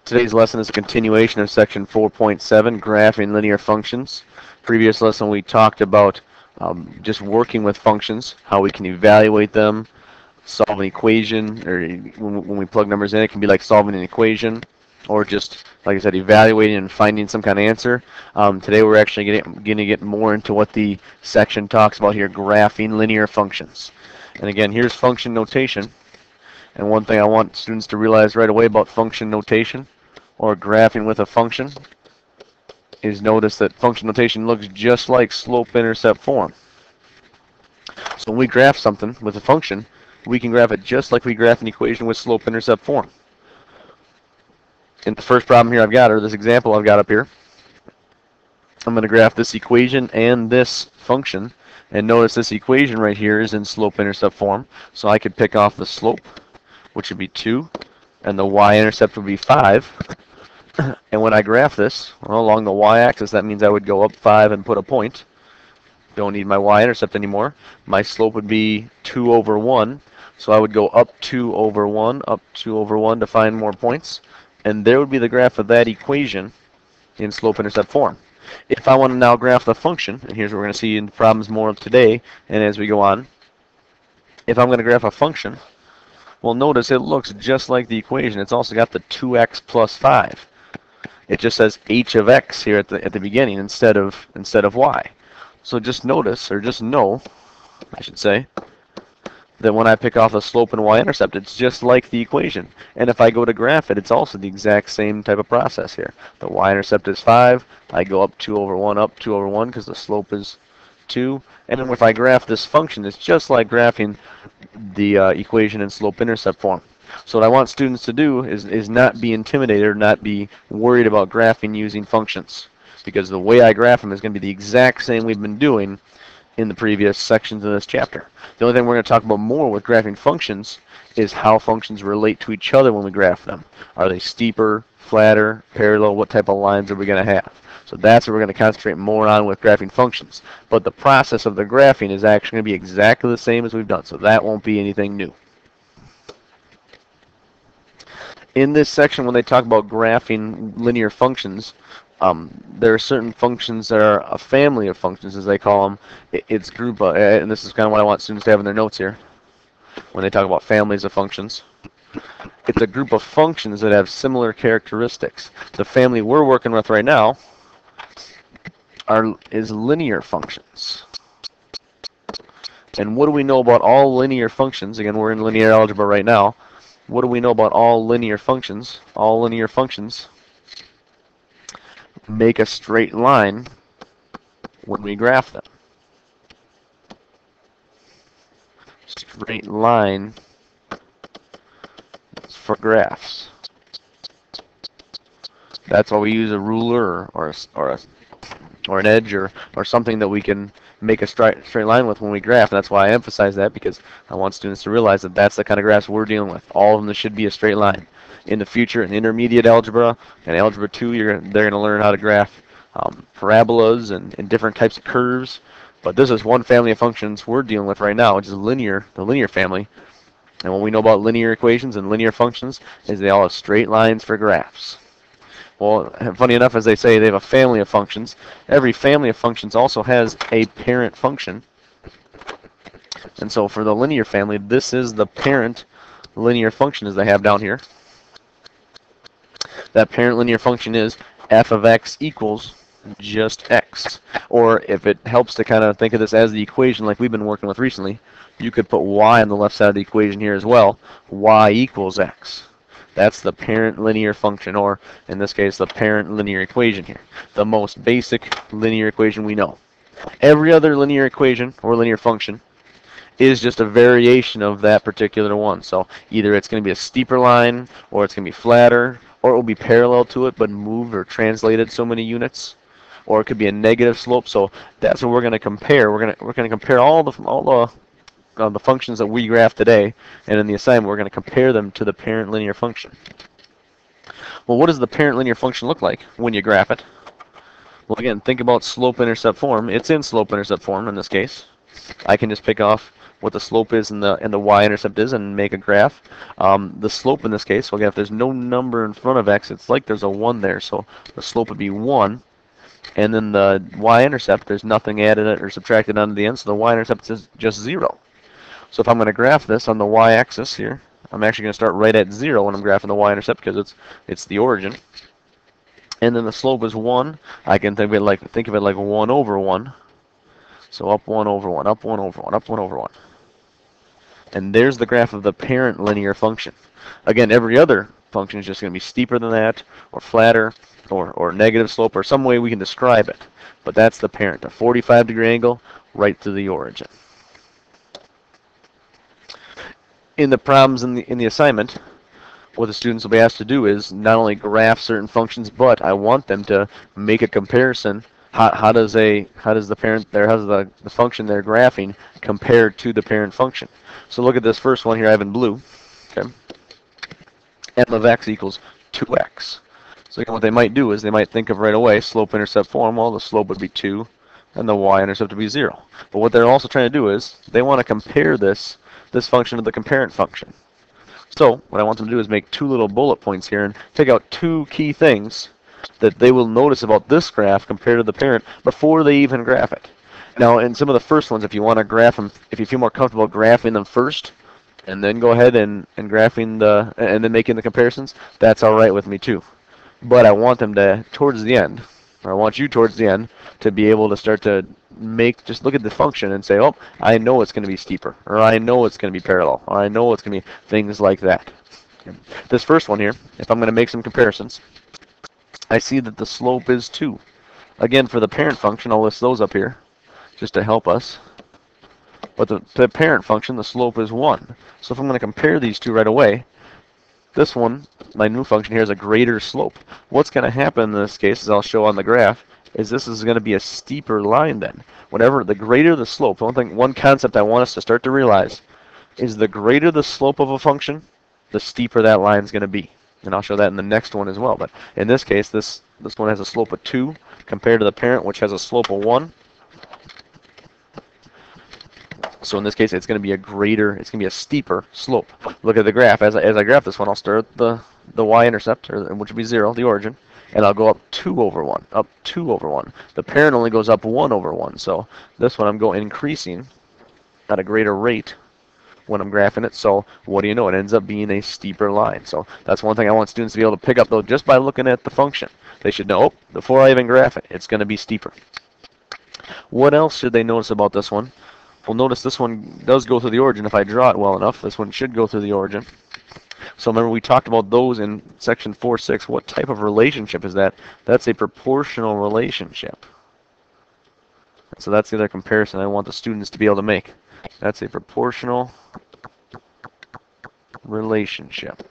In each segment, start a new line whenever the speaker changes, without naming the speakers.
Today's lesson is a continuation of section 4.7, graphing linear functions. Previous lesson we talked about just working with functions, how we can evaluate them, solve an equation, or when we plug numbers in, it can be like solving an equation, or just, like I said, evaluating and finding some kind of answer. Today we're actually going to get more into what the section talks about here, graphing linear functions. And again, here's function notation. And one thing I want students to realize right away about function notation, or graphing with a function, is notice that function notation looks just like slope-intercept form. So when we graph something with a function, we can graph it just like we graph an equation with slope-intercept form. In the first problem here I've got, or this example I've got up here, I'm going to graph this equation and this function, and notice this equation right here is in slope-intercept form, so I could pick off the slope, which would be 2, and the y-intercept would be 5. And when I graph this, well, along the y-axis, that means I would go up 5 and put a point. Don't need my y-intercept anymore. My slope would be 2 over 1. So I would go up 2 over 1, up 2 over 1 to find more points. And there would be the graph of that equation in slope-intercept form. If I want to now graph the function, and here's what we're going to see in problems more of today and as we go on, if I'm going to graph a function, well, notice it looks just like the equation. It's also got the 2x plus 5. It just says h of x here at the beginning instead of y. So just notice, or just know, I should say, that when I pick off the slope and y-intercept, it's just like the equation. And if I go to graph it, it's also the exact same type of process here. The y-intercept is 5. I go up 2 over 1, because the slope is 2. And then if I graph this function, it's just like graphing the equation in slope-intercept form. So what I want students to do is not be intimidated or not be worried about graphing using functions, because the way I graph them is going to be the exact same we've been doing in the previous sections of this chapter. The only thing we're going to talk about more with graphing functions is how functions relate to each other when we graph them. Are they steeper, flatter, parallel? What type of lines are we going to have? So that's what we're going to concentrate more on with graphing functions. But the process of the graphing is actually going to be exactly the same as we've done, so that won't be anything new. In this section, when they talk about graphing linear functions, there are certain functions that are a family of functions, as they call them. It's group, and this is kind of what I want students to have in their notes here when they talk about families of functions. It's a group of functions that have similar characteristics. The family we're working with right now is linear functions. And what do we know about all linear functions? Again, we're in linear algebra right now. What do we know about all linear functions? All linear functions make a straight line when we graph them. Straight line for graphs. That's why we use a ruler or an edge or something that we can make a straight line with when we graph. And that's why I emphasize that, because I want students to realize that that's the kind of graphs we're dealing with. All of them should be a straight line. In the future, in intermediate algebra and algebra 2, they're going to learn how to graph parabolas and different types of curves. But this is one family of functions we're dealing with right now, which is the linear family. And what we know about linear equations and linear functions is they all have straight lines for graphs. Well, funny enough, as they say, they have a family of functions. Every family of functions also has a parent function. And so for the linear family, this is the parent linear function as they have down here. That parent linear function is f of x equals just x. Or if it helps to kind of think of this as the equation like we've been working with recently, you could put y on the left side of the equation here as well. Y equals x. That's the parent linear function, or in this case, the parent linear equation here. The most basic linear equation we know. Every other linear equation or linear function is just a variation of that particular one. So either it's going to be a steeper line, or it's going to be flatter, or it will be parallel to it but moved or translated so many units, or it could be a negative slope. So that's what we're going to compare. We're going to compare all the functions that we graph today, and in the assignment we're going to compare them to the parent linear function. Well, what does the parent linear function look like when you graph it? Well, again, think about slope-intercept form. It's in slope-intercept form in this case. I can just pick off what the slope is and the y-intercept is and make a graph. The slope in this case, well, again, if there's no number in front of x, it's like there's a 1 there, so the slope would be 1. And then the y-intercept, there's nothing added or subtracted onto the end, so the y-intercept is just 0. So if I'm going to graph this on the y-axis here, I'm actually going to start right at 0 when I'm graphing the y-intercept because it's the origin. And then the slope is 1. I can think of it like 1 over 1. So up 1 over 1, up 1 over 1, up 1 over 1. And there's the graph of the parent linear function. Again, every other function is just going to be steeper than that, or flatter, or negative slope, or some way we can describe it. But that's the parent, a 45-degree angle right to the origin. In the problems in the assignment, what the students will be asked to do is not only graph certain functions, but I want them to make a comparison. How does the function they're graphing compare to the parent function? So look at this first one here I have in blue. Okay, m of x equals 2x. So again, what they might do is they might think of right away slope-intercept form. Well, the slope would be 2, and the y-intercept would be 0. But what they're also trying to do is they want to compare this function to the comparant function. So what I want them to do is make 2 little bullet points here and pick out 2 key things that they will notice about this graph compared to the parent before they even graph it. Now, in some of the first ones, if you want to graph them, if you feel more comfortable graphing them first, and then go ahead and graphing and then making the comparisons, that's all right with me too. But I want them to, towards the end, or I want you towards the end, to be able to start to just look at the function and say, oh, I know it's going to be steeper, or I know it's going to be parallel, or I know it's going to be things like that. This first one here, if I'm going to make some comparisons, I see that the slope is 2. Again, for the parent function, I'll list those up here just to help us. But the parent function, the slope is 1. So if I'm going to compare these two right away, this one, my new function here, is a greater slope. What's going to happen in this case, as I'll show on the graph, is this is going to be a steeper line then. Whatever, the greater the slope, one concept I want us to start to realize is the greater the slope of a function, the steeper that line is going to be. And I'll show that in the next one as well. But in this case, this one has a slope of 2 compared to the parent, which has a slope of 1. So in this case, it's going to be a steeper slope. Look at the graph. As I graph this one, I'll start at the y-intercept, which would be 0, the origin, and I'll go up 2 over 1, up 2 over 1. The parent only goes up 1 over 1. So this one I'm going increasing at a greater rate when I'm graphing it. So what do you know? It ends up being a steeper line. So that's one thing I want students to be able to pick up, though, just by looking at the function. They should know, before I even graph it, it's going to be steeper. What else should they notice about this one? Well, notice this one does go through the origin. If I draw it well enough, this one should go through the origin. So remember, we talked about those in section 4.6. What type of relationship is that? That's a proportional relationship. So that's the other comparison I want the students to be able to make. That's a proportional relationship.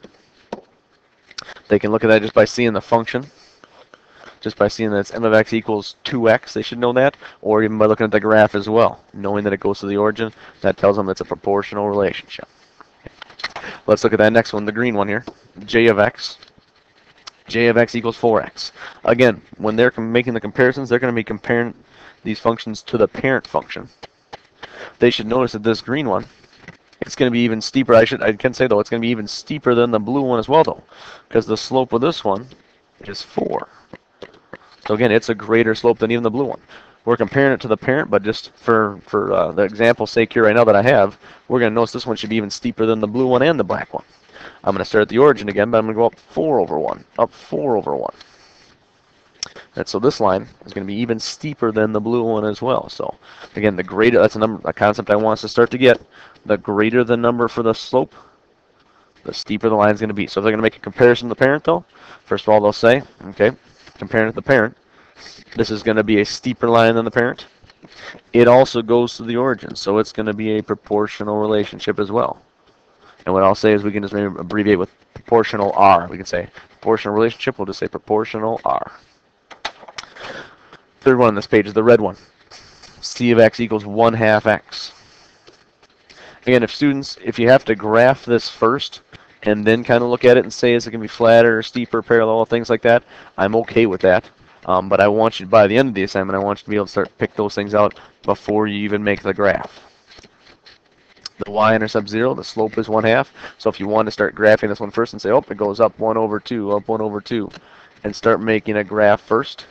They can look at that just by seeing the function. Just by seeing that it's m of x equals 2x, they should know that, or even by looking at the graph as well, knowing that it goes to the origin, that tells them it's a proportional relationship. Okay. Let's look at that next one, the green one here, j of x. J of x equals 4x. Again, when they're making the comparisons, they're going to be comparing these functions to the parent function. They should notice that this green one, it's going to be even steeper. I can say, though, it's going to be even steeper than the blue one as well, though, because the slope of this one is 4. So again, it's a greater slope than even the blue one. We're comparing it to the parent, but just for the example's sake here right now that I have, we're going to notice this one should be even steeper than the blue one and the black one. I'm going to start at the origin again, but I'm going to go up 4 over 1, up 4 over 1. And so this line is going to be even steeper than the blue one as well. So again, the greater, that's a concept I want us to start to get. The greater the number for the slope, the steeper the line is going to be. So if they're going to make a comparison to the parent, though, first of all, they'll say, okay, comparing it to the parent, this is going to be a steeper line than the parent. It also goes to the origin, so it's going to be a proportional relationship as well. And what I'll say is we can just maybe abbreviate with proportional R. We can say proportional relationship, we'll just say proportional R. Third one on this page is the red one. C of x equals 1/2 x. Again, if you have to graph this first, and then kind of look at it and say, is it going to be flatter, steeper, parallel, things like that, I'm okay with that. But I want you, by the end of the assignment, I want you to be able to start pick those things out before you even make the graph. The y-intercept 0, the slope is 1/2. So if you want to start graphing this one first and say, oh, it goes up 1 over 2, up 1 over 2, and start making a graph first,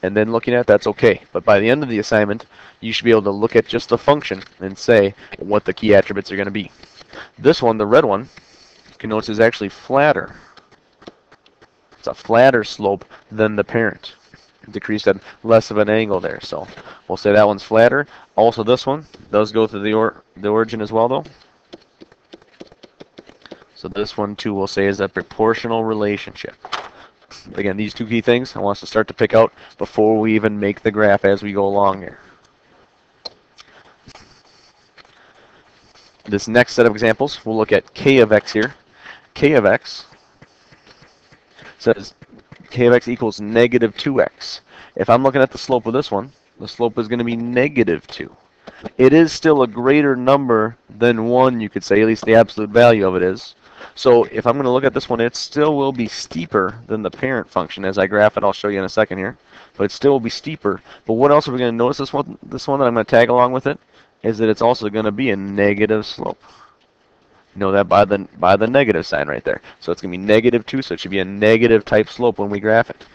and then looking at it, that's okay. But by the end of the assignment, you should be able to look at just the function and say what the key attributes are going to be. This one, the red one, you can notice is actually flatter. It's a flatter slope than the parent. Decreased at less of an angle there. So we'll say that one's flatter. Also this one does go through the origin as well though. So this one too we'll say is a proportional relationship. Again, these two key things I want us to start to pick out before we even make the graph as we go along here. This next set of examples, we'll look at k of x here. K of x says k of x equals negative 2x. If I'm looking at the slope of this one, the slope is going to be negative 2. It is still a greater number than 1, you could say, at least the absolute value of it is. So if I'm going to look at this one, it still will be steeper than the parent function. As I graph it, I'll show you in a second here. But it still will be steeper. But what else are we going to notice this one that I'm going to tag along with it is that it's also going to be a negative slope. You know that by the negative sign right there. So it's going to be negative 2, so it should be a negative type slope when we graph it.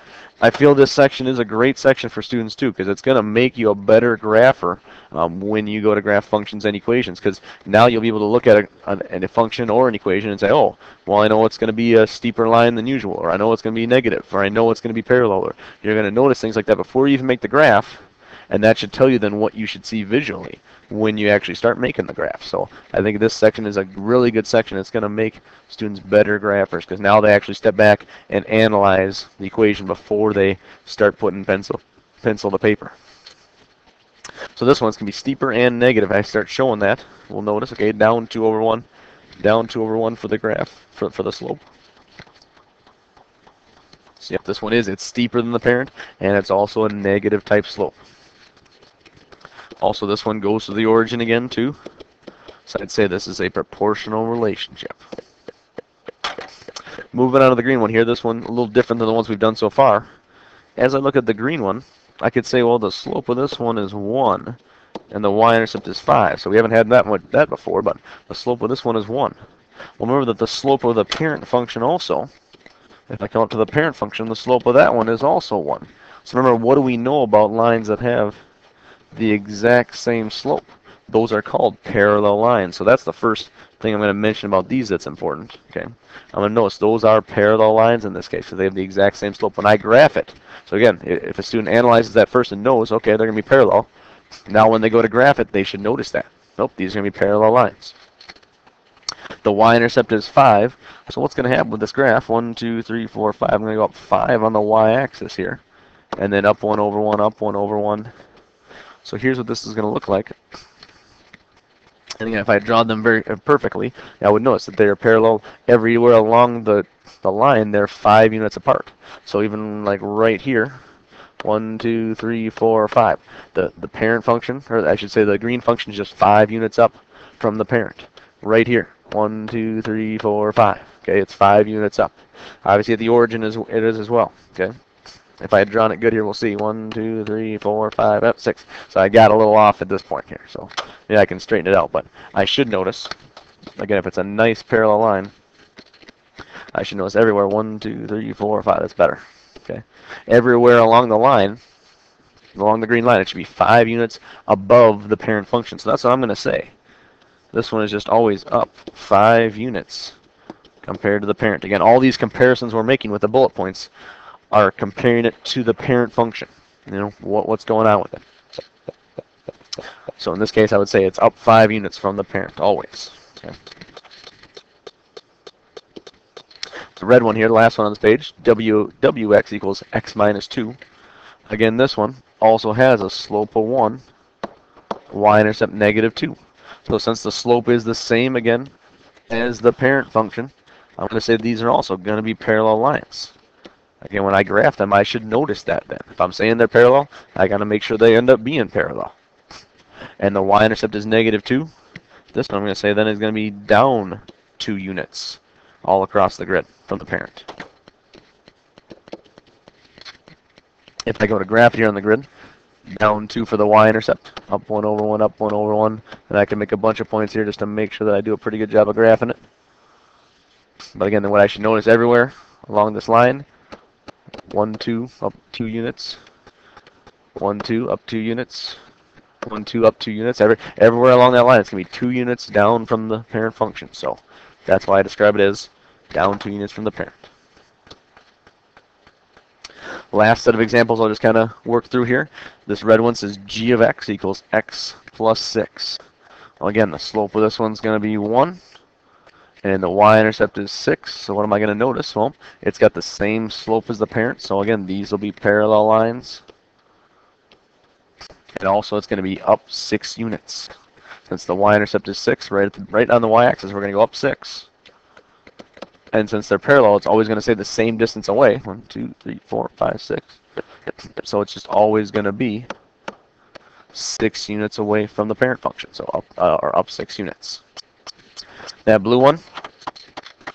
I feel this section is a great section for students too, because it's going to make you a better grapher when you go to graph functions and equations, because now you'll be able to look at a function or an equation and say, oh, well, I know it's going to be a steeper line than usual, or I know it's going to be negative, or I know it's going to be parallel, or you're going to notice things like that before you even make the graph, and that should tell you then what you should see visually when you actually start making the graph. So I think this section is a really good section. It's going to make students better graphers, because now they actually step back and analyze the equation before they start putting pencil to paper. So this one's going to be steeper and negative. I start showing that. We'll notice, okay, down 2 over 1, down 2 over 1 for the graph, for the slope. So yep, this one it's steeper than the parent, and it's also a negative type slope. Also, this one goes to the origin again, too. So I'd say this is a proportional relationship. Moving on to the green one here, this one a little different than the ones we've done so far. As I look at the green one, I could say, well, the slope of this one is 1, and the y-intercept is 5. So we haven't had that before, but the slope of this one is 1. Well, remember that the slope of the parent function also, if I come up to the parent function, the slope of that one is also 1. So remember, what do we know about lines that have the exact same slope? Those are called parallel lines. So that's the first thing I'm going to mention about these that's important. Okay, I'm going to notice those are parallel lines in this case, because they have the exact same slope when I graph it. So again, if a student analyzes that first and knows, okay, they're going to be parallel, now when they go to graph it, they should notice that. Nope, these are going to be parallel lines. The y-intercept is 5. So what's going to happen with this graph? 1, 2, 3, 4, 5. I'm going to go up 5 on the y-axis here, and then up 1 over 1, up 1 over 1. So here's what this is going to look like. And again, if I draw them very perfectly, I would notice that they are parallel everywhere along the line. They're 5 units apart. So even like right here, 1, 2, 3, 4, 5. The parent function, or I should say the green function, is just 5 units up from the parent. Right here, 1, 2, 3, 4, 5. Okay, it's 5 units up. Obviously, at the origin it is as well. Okay. If I had drawn it good here, we'll see 1, 2, 3, 4, 5, 6. So I got a little off at this point here. So yeah, I can straighten it out. But I should notice, again, if it's a nice parallel line, I should notice everywhere 1, 2, 3, 4, 5. That's better. Okay, everywhere along the line, along the green line, it should be 5 units above the parent function. So that's what I'm going to say. This one is just always up 5 units compared to the parent. Again, all these comparisons we're making with the bullet points are comparing it to the parent function. You know, what's going on with it. So in this case, I would say it's up 5 units from the parent, always. Okay. The red one here, the last one on this page, wx equals x minus 2. Again, this one also has a slope of 1, y-intercept negative 2. So since the slope is the same, again, as the parent function, I'm going to say these are also going to be parallel lines. Again, when I graph them, I should notice that then. If I'm saying they're parallel, I got to make sure they end up being parallel. And the y-intercept is negative 2. This one I'm going to say then is going to be down 2 units all across the grid from the parent. If I go to graph here on the grid, down 2 for the y-intercept, up 1 over 1, up 1 over 1, And I can make a bunch of points here just to make sure that I do a pretty good job of graphing it. But again, what I should notice everywhere along this line, 1, 2, up 2 units, 1, 2, up 2 units, 1, 2, up 2 units. Everywhere along that line, it's going to be 2 units down from the parent function. So that's why I describe it as down 2 units from the parent. Last set of examples I'll just kind of work through here. This red one says g of x equals x plus 6. Well, again, the slope of this one's going to be 1, and the y-intercept is 6. So what am I going to notice? Well, it's got the same slope as the parent. So again, these will be parallel lines. And also it's going to be up 6 units. Since the y-intercept is 6, right on the y-axis, we're going to go up 6. And since they're parallel, it's always going to say the same distance away. 1, 2, 3, 4, 5, 6. So it's just always going to be 6 units away from the parent function. So up 6 units. That blue one,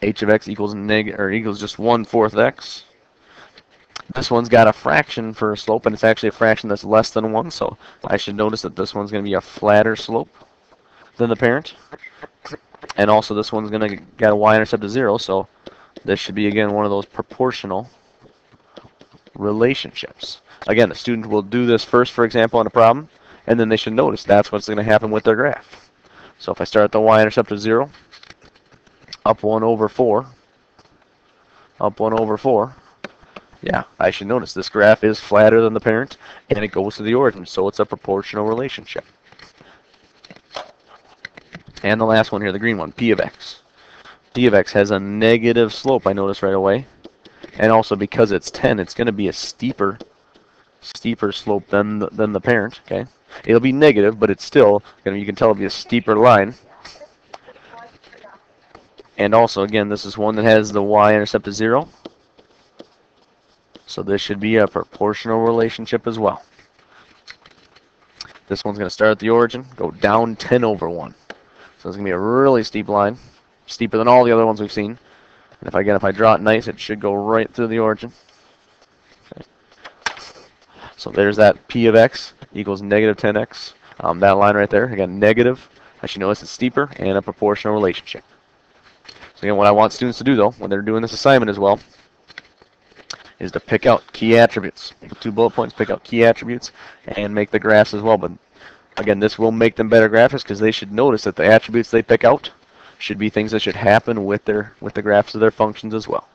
h of x equals just 1/4 x. This one's got a fraction for a slope, and it's actually a fraction that's less than 1. So I should notice that this one's going to be a flatter slope than the parent. And also this one's going to get a y-intercept of 0, so this should be, again, one of those proportional relationships. Again, the student will do this first, for example, on a problem, and then they should notice that's what's going to happen with their graph. So if I start at the y-intercept of 0, up 1/4, up 1/4, yeah, I should notice this graph is flatter than the parent, and it goes to the origin, so it's a proportional relationship. And the last one here, the green one, p of x. P of x has a negative slope, I notice right away. And also because it's 10, it's going to be a steeper slope than the parent, okay? It'll be negative, but it's still, you can tell it'll be a steeper line. And also, again, this is one that has the y-intercept of 0. So this should be a proportional relationship as well. This one's going to start at the origin, go down 10/1. So it's going to be a really steep line, steeper than all the other ones we've seen. And if I draw it nice, it should go right through the origin. Okay. So there's that p of x equals negative 10x. That line right there, again, negative. I should notice it's steeper and a proportional relationship. So again, what I want students to do, though, when they're doing this assignment as well, is to pick out key attributes. 2 bullet points, pick out key attributes, and make the graphs as well. But again, this will make them better graphers because they should notice that the attributes they pick out should be things that should happen with the graphs of their functions as well.